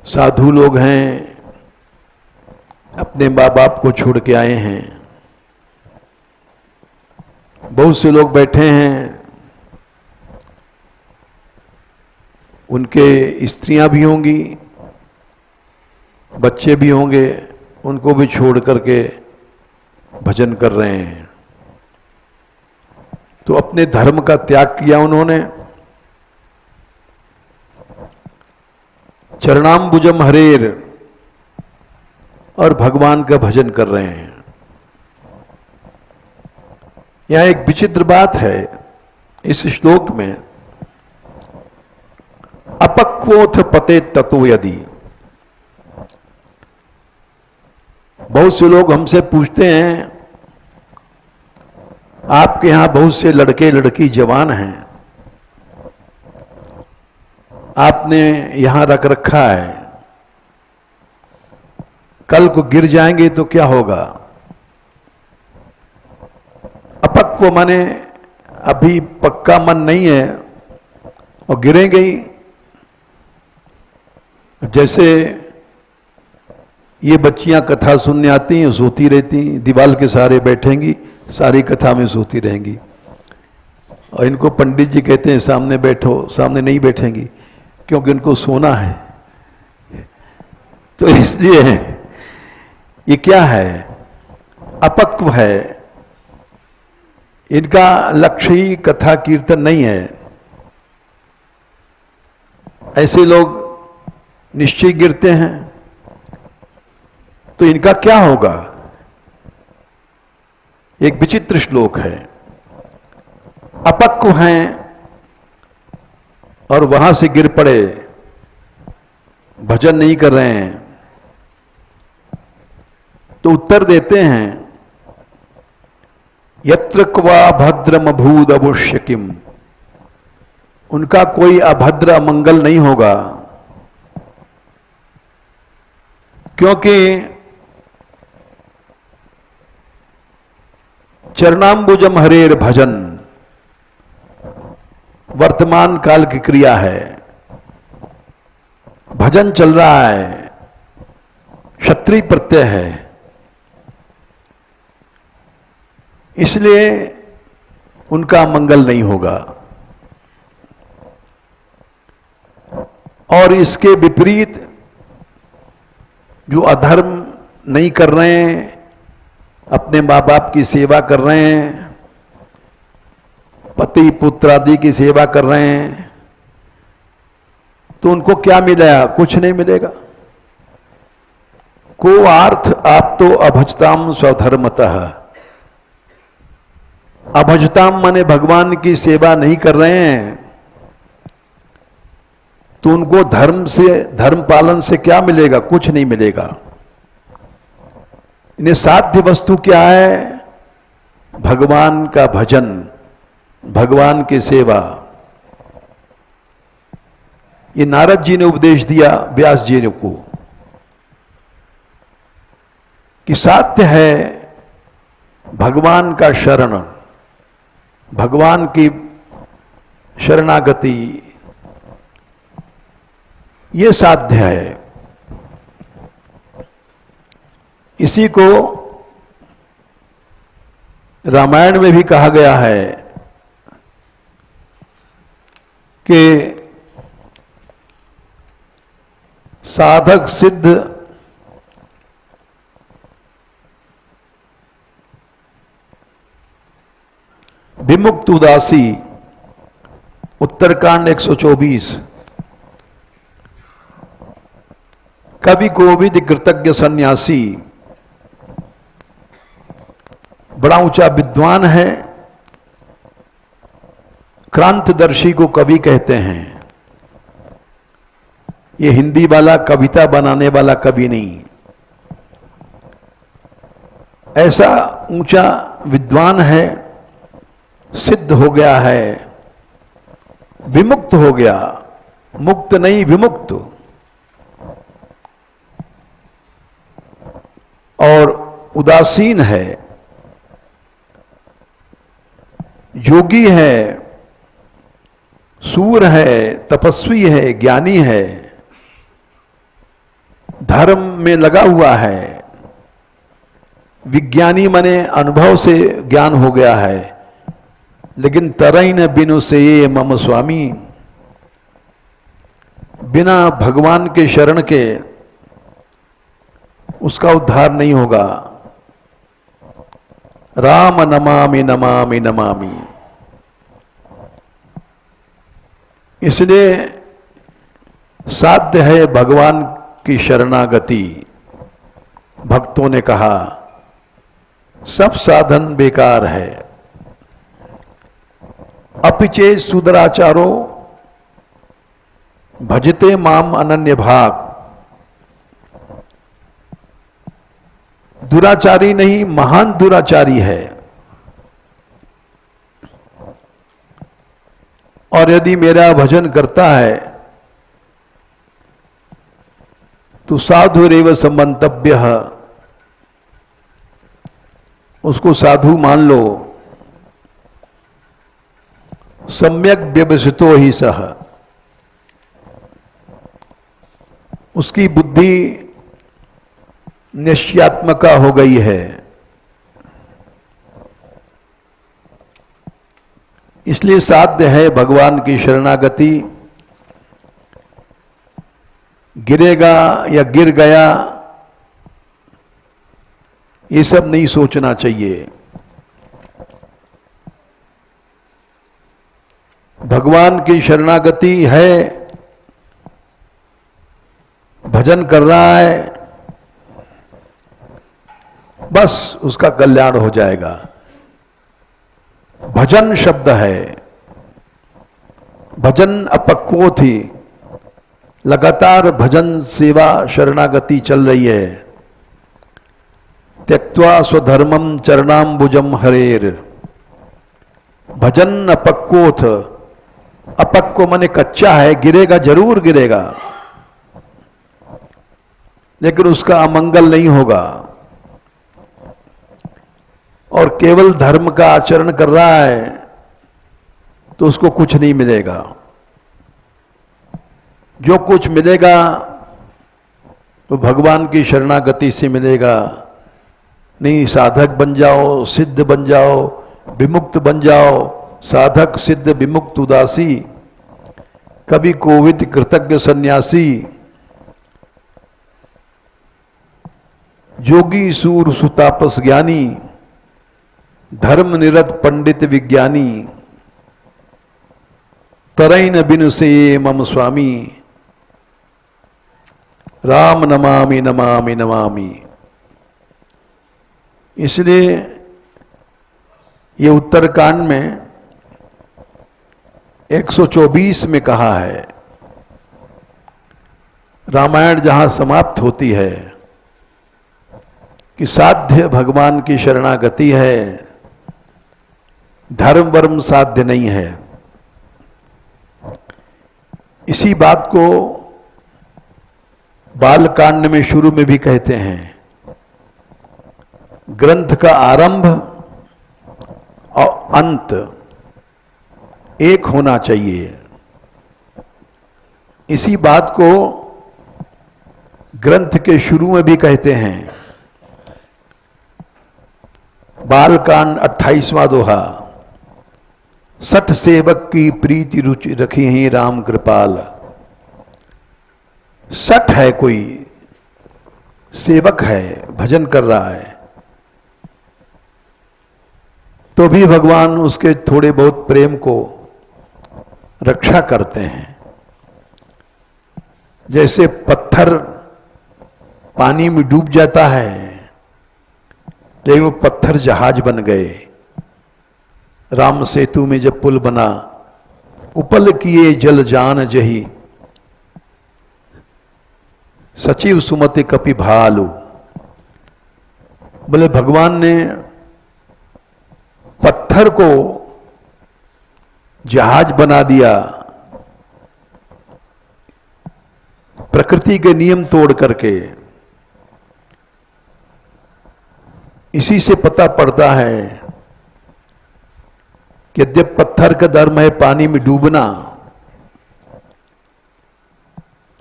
साधु लोग हैं, अपने माँ बाप को छोड़ के आए हैं, बहुत से लोग बैठे हैं, उनके स्त्रियां भी होंगी, बच्चे भी होंगे, उनको भी छोड़ करके भजन कर रहे हैं। तो अपने धर्म का त्याग किया उन्होंने। चरणाम्बुजम हरेर, और भगवान का भजन कर रहे हैं। यहां एक विचित्र बात है इस श्लोक में, अपक्वोथ पते ततो यदि। बहुत से लोग हमसे पूछते हैं, आपके यहां बहुत से लड़के लड़की जवान हैं, आपने यहां रख रखा है, कल को गिर जाएंगे तो क्या होगा? अपक्व माने अभी पक्का मन नहीं है और गिरेंगे ही। जैसे ये बच्चियां कथा सुनने आती हैं, सोती रहती, दीवार के सहारे बैठेंगी, सारी कथा में सोती रहेंगी। और इनको पंडित जी कहते हैं सामने बैठो, सामने नहीं बैठेंगी क्योंकि उनको सोना है। तो इसलिए ये क्या है? अपक्व है। इनका लक्ष्य ही कथा कीर्तन नहीं है। ऐसे लोग निश्चय गिरते हैं, तो इनका क्या होगा? एक विचित्र श्लोक है। अपक्व हैं और वहां से गिर पड़े, भजन नहीं कर रहे हैं, तो उत्तर देते हैं यत्र क्वा भद्रम अभूद अवश्य किम, उनका कोई अभद्र अमंगल नहीं होगा, क्योंकि चरणाम्बुजम हरेर भजन वर्तमान काल की क्रिया है। भजन चल रहा है, क्षत्रिय प्रत्यय है, इसलिए उनका मंगल नहीं होगा। और इसके विपरीत जो अधर्म नहीं कर रहे हैं, अपने माँ बाप की सेवा कर रहे हैं, पति पुत्र आदि की सेवा कर रहे हैं, तो उनको क्या मिलेगा? कुछ नहीं मिलेगा। को अर्थ आप तो अभजताम स्वधर्मतः, अभजताम माने भगवान की सेवा नहीं कर रहे हैं, तो उनको धर्म से, धर्म पालन से क्या मिलेगा? कुछ नहीं मिलेगा। इन्हें साध्य वस्तु क्या है? भगवान का भजन, भगवान की सेवा। ये नारद जी ने उपदेश दिया व्यास जी को कि साध्य है भगवान का शरण, भगवान की शरणागति, ये साध्य है। इसी को रामायण में भी कहा गया है कि साधक सिद्ध विमुक्त उदासी, उत्तरकांड 124। कवि कोविद कृतज्ञ सन्यासी, बड़ा ऊंचा विद्वान है, क्रांतदर्शी को कवि कहते हैं। ये हिंदी वाला कविता बनाने वाला कवि नहीं, ऐसा ऊंचा विद्वान है, सिद्ध हो गया है, विमुक्त हो गया, मुक्त नहीं विमुक्त, और उदासीन है, योगी है, सूर है, तपस्वी है, ज्ञानी है, धर्म में लगा हुआ है, विज्ञानी माने अनुभव से ज्ञान हो गया है, लेकिन तरई न बिनु से ये मम स्वामी, बिना भगवान के शरण के उसका उद्धार नहीं होगा। राम नमामि नमामि नमामि। इसलिए साध्य है भगवान की शरणागति। भक्तों ने कहा सब साधन बेकार है। अपिचे सुदराचारो भजते माम अनन्य भाग। दुराचारी नहीं, महान दुराचारी है। और यदि मेरा भजन करता है तो साधुरेव समंतव्य, उसको साधु मान लो। सम्यक व्यवसितो ही सह, उसकी बुद्धि निश्चयात्मका हो गई है। इसलिए साध्य है भगवान की शरणागति। गिरेगा या गिर गया ये सब नहीं सोचना चाहिए। भगवान की शरणागति है भजन कर रहा है, बस उसका कल्याण हो जाएगा। भजन शब्द है, भजन अपक्व थी, लगातार भजन सेवा शरणागति चल रही है। त्यक्त्वा स्वधर्मम चरणाम्बुजम हरेर, भजन अपक्वोथ। अपक्व माने कच्चा है, गिरेगा, जरूर गिरेगा, लेकिन उसका अमंगल नहीं होगा। और केवल धर्म का आचरण कर रहा है तो उसको कुछ नहीं मिलेगा। जो कुछ मिलेगा तो भगवान की शरणागति से मिलेगा। नहीं, साधक बन जाओ, सिद्ध बन जाओ, विमुक्त बन जाओ, साधक सिद्ध विमुक्त उदासी, कभी कोविद कृतज्ञ सन्यासी, जोगी सूर सुतापस ज्ञानी, धर्म निरत पंडित विज्ञानी, तरैन बिनु से मम स्वामी, राम नमामि नमामि नमामि। इसलिए ये उत्तरकांड में 124 में कहा है, रामायण जहां समाप्त होती है कि साध्य भगवान की शरणागति है, धर्म वर्म साध्य नहीं है। इसी बात को बालकांड में शुरू में भी कहते हैं, ग्रंथ का आरंभ और अंत एक होना चाहिए। इसी बात को ग्रंथ के शुरू में भी कहते हैं। बालकांड 28वां दोहा, सठ सेवक की प्रीति रुचि रखी है राम कृपाल। सठ है, कोई सेवक है, भजन कर रहा है, तो भी भगवान उसके थोड़े बहुत प्रेम को रक्षा करते हैं। जैसे पत्थर पानी में डूब जाता है, लेकिन वो पत्थर जहाज बन गए। राम सेतु में जब पुल बना, उपल किए जल जान जही, सचिव सुमति कपि भालू। बोले भगवान ने पत्थर को जहाज बना दिया, प्रकृति के नियम तोड़ करके। इसी से पता पड़ता है कि यद्यप पत्थर का धर्म है पानी में डूबना,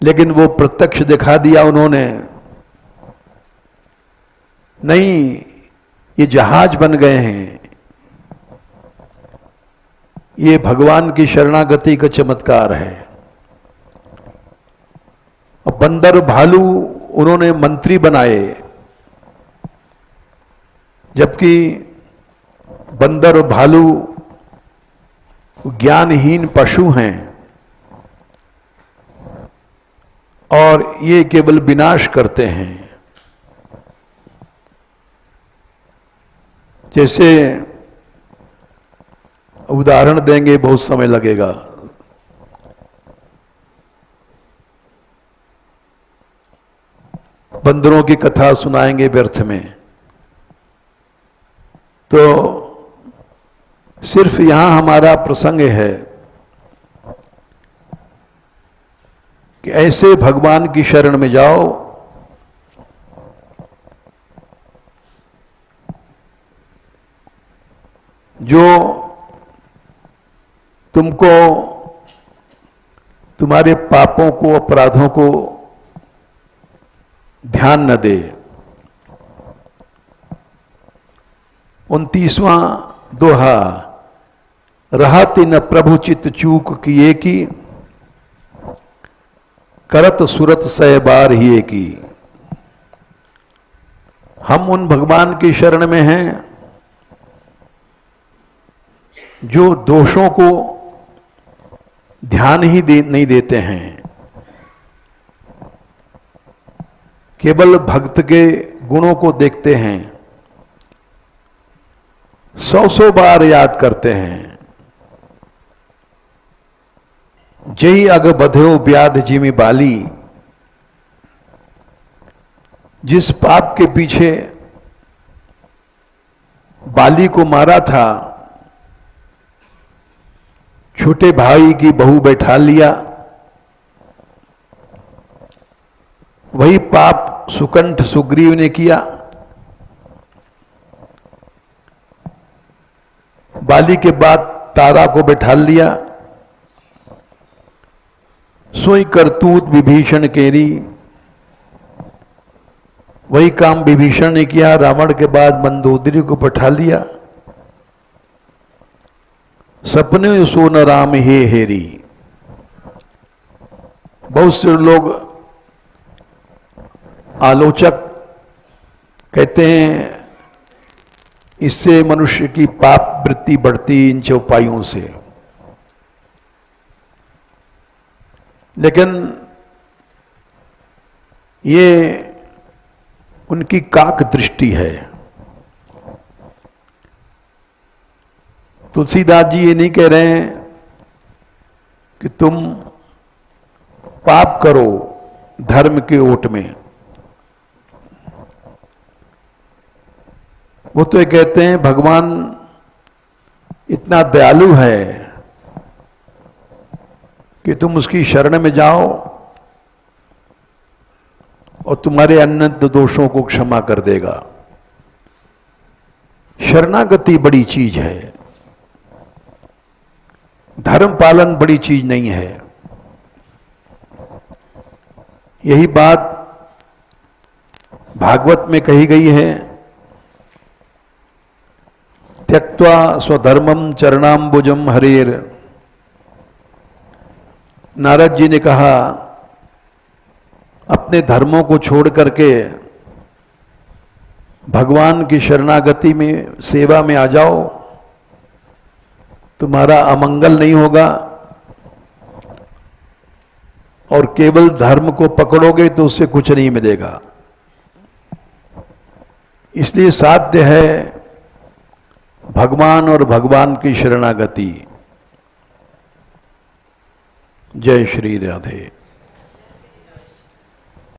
लेकिन वो प्रत्यक्ष दिखा दिया उन्होंने, नहीं ये जहाज बन गए हैं। ये भगवान की शरणागति का चमत्कार है। अब बंदर भालू उन्होंने मंत्री बनाए, जबकि बंदर और भालू ज्ञानहीन पशु हैं और ये केवल विनाश करते हैं। जैसे उदाहरण देंगे, बहुत समय लगेगा। बंदरों की कथा सुनाएंगे व्यर्थ में, तो सिर्फ यहां हमारा प्रसंग है कि ऐसे भगवान की शरण में जाओ जो तुमको तुम्हारे पापों को, अपराधों को ध्यान न दे। 29वां दोहा, रहति न प्रभु चित चूक किए की, करत सुरत सह बार ही की। हम उन भगवान की शरण में हैं जो दोषों को ध्यान ही नहीं देते हैं। केवल भक्त के गुणों को देखते हैं, 100 बार याद करते हैं। जय अग बध्यो व्याध जिमि बाली, जिस पाप के पीछे बाली को मारा था, छोटे भाई की बहू बैठा लिया, वही पाप सुकंठ सुग्रीव ने किया। बाली के बाद तारा को बैठा लिया, सोई करतूत विभीषण केरी, वही काम विभीषण ने किया। रावण के बाद मंदोदरी को बैठा लिया, सपने में सो न राम हे हेरी। बहुत से लोग आलोचक कहते हैं इससे मनुष्य की पाप वृत्ति बढ़ती इन चौपाइयों से, लेकिन ये उनकी काक दृष्टि है। तुलसीदास जी ये नहीं कह रहे हैं कि तुम पाप करो धर्म के ओट में, वो तो ये कहते हैं भगवान इतना दयालु है कि तुम उसकी शरण में जाओ और तुम्हारे अनंत दोषों को क्षमा कर देगा। शरणागति बड़ी चीज है, धर्म पालन बड़ी चीज नहीं है। यही बात भागवत में कही गई है, त्यक्त्वा स्वधर्मम चरणाम्बुजम हरेर। नारद जी ने कहा अपने धर्मों को छोड़ करके भगवान की शरणागति में सेवा में आ जाओ, तुम्हारा अमंगल नहीं होगा। और केवल धर्म को पकड़ोगे तो उससे कुछ नहीं मिलेगा। इसलिए साध्य है भगवान और भगवान की शरणागति। जय श्री राधे।